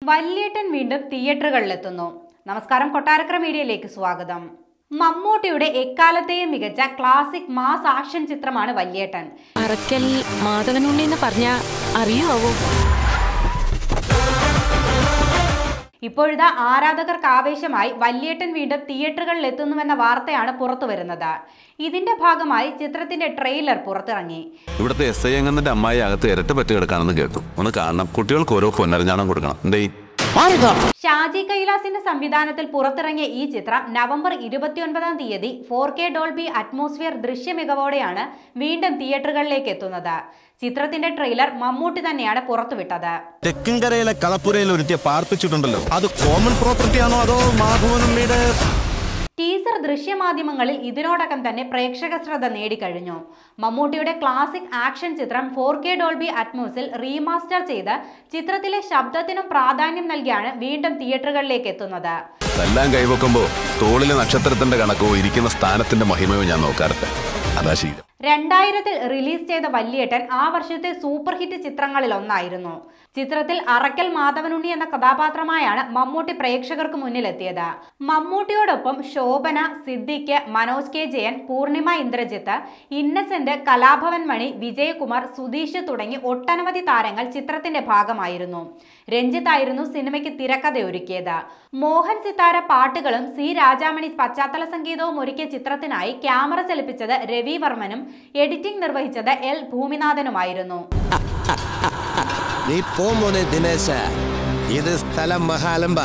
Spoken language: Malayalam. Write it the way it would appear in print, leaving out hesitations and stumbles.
വല്യേട്ടൻ വീണ്ടും തിയേറ്ററുകളിലെത്തുന്നു. നമസ്കാരം, കൊട്ടാരക്കര മീഡിയയിലേക്ക് സ്വാഗതം. മമ്മൂട്ടിയുടെ എക്കാലത്തെയും മികച്ച ക്ലാസിക് മാസ് ആക്ഷൻ ചിത്രമാണ് വല്യേട്ടൻ. അറക്കൽ മാധവനുണ്ണി എന്ന് പറഞ്ഞാ അറിയാവോ? ഇപ്പോഴിതാ ആരാധകർക്ക് ആവേശമായി വല്യേട്ടൻ വീണ്ടും തിയേറ്ററുകളിൽ എത്തുന്നുവെന്ന വാർത്തയാണ് പുറത്തുവരുന്നത്. ഇതിന്റെ ഭാഗമായി ചിത്രത്തിന്റെ ട്രെയിലർ പുറത്തിറങ്ങി. ഇവിടുത്തെ SI അംഗത്തിന്റെ അമ്മായി അകത്ത് ഇരട്ട പറ്റി കിടക്കാണെന്ന് കേട്ടു. ഒന്ന് കാണണം. കുട്ടികൾക്ക് ഓരോ പൊന്നരഞ്ഞാണം കൊടുക്കണം. ഷാജി കൈലാസിന്റെ സംവിധാനത്തിൽ പുറത്തിറങ്ങിയ ഈ ചിത്രം നവംബർ 29-ാം തീയതി 4K ഡോൾബി അറ്റ്മോസ്ഫിയർ ദൃശ്യ മികവോടെയാണ് വീണ്ടും തിയേറ്ററുകളിലേക്ക് എത്തുന്നത്. ചിത്രത്തിന്റെ ട്രെയിലർ മമ്മൂട്ടി തന്നെയാണ് പുറത്തുവിട്ടത്. തെക്കൻകരയിലെ കളപ്പുരയിൽ ഒരുത്തിയെ പാർപ്പിച്ചിട്ടുണ്ടല്ലോ, അത് കോമൺ പ്രോപ്പർട്ടി ആണോ അതോ മാധവനുണ്ണിയുടെ? ടീസർ ദൃശ്യമാധ്യമങ്ങളിൽ ഇതിനോടകം തന്നെ പ്രേക്ഷക ശ്രദ്ധ നേടിക്കഴിഞ്ഞു. മമ്മൂട്ടിയുടെ ക്ലാസിക് ആക്ഷൻ ചിത്രം 4K ഡോൾബി അറ്റ്മോസിൽ റീമാസ്റ്റർ ചെയ്ത് ചിത്രത്തിലെ ശബ്ദത്തിനും പ്രാധാന്യം നൽകിയാണ് വീണ്ടും തിയേറ്ററുകളിലേക്ക് എത്തുന്നത്. എല്ലാം കൈവെക്കുമ്പോ തോളിലെ നക്ഷത്രത്തിന്റെ കണക്കോ ഇരിക്കുന്ന സ്ഥാനത്തിന്റെ മഹിമയോ ഞാൻ നോക്കാറുണ്ട്. അതാ ശീലം. 2000-ൽ റിലീസ് ചെയ്ത വല്യേട്ടൻ ആ വർഷത്തെ സൂപ്പർ ഹിറ്റ് ചിത്രങ്ങളിൽ ഒന്നായിരുന്നു. ചിത്രത്തിൽ അറക്കൽ മാധവനുണ്ണി എന്ന കഥാപാത്രമായാണ് മമ്മൂട്ടി പ്രേക്ഷകർക്ക് മുന്നിലെത്തിയത്. മമ്മൂട്ടിയോടൊപ്പം ശോഭന, സിദ്ദിഖ്, മനോജ് K ജയൻ, പൂർണിമ ഇന്ദ്രജിത്ത്, ഇന്നസെന്റ്, കലാഭവൻ മണി, വിജയകുമാർ, സുധീഷ് തുടങ്ങി ഒട്ടനവധി താരങ്ങൾ ചിത്രത്തിന്റെ ഭാഗമായിരുന്നു. രഞ്ജിത്ത് ആയിരുന്നു സിനിമയ്ക്ക് തിരക്കഥയൊരുക്കിയത്. മോഹൻ സിത്താര പാട്ടുകളും C രാജാമണി പശ്ചാത്തല സംഗീതവും ഒരുക്കിയ ചിത്രത്തിനായി ക്യാമറ ചലിപ്പിച്ചത് രവി വർമ്മനും എഡിറ്റിംഗ് നിർവഹിച്ചത് L ഭൂമിനാഥനുമായിരുന്നു. നീ പോ മോനെ ദിനേശ, ഇത് സ്ഥലം മഹാലമ്പ.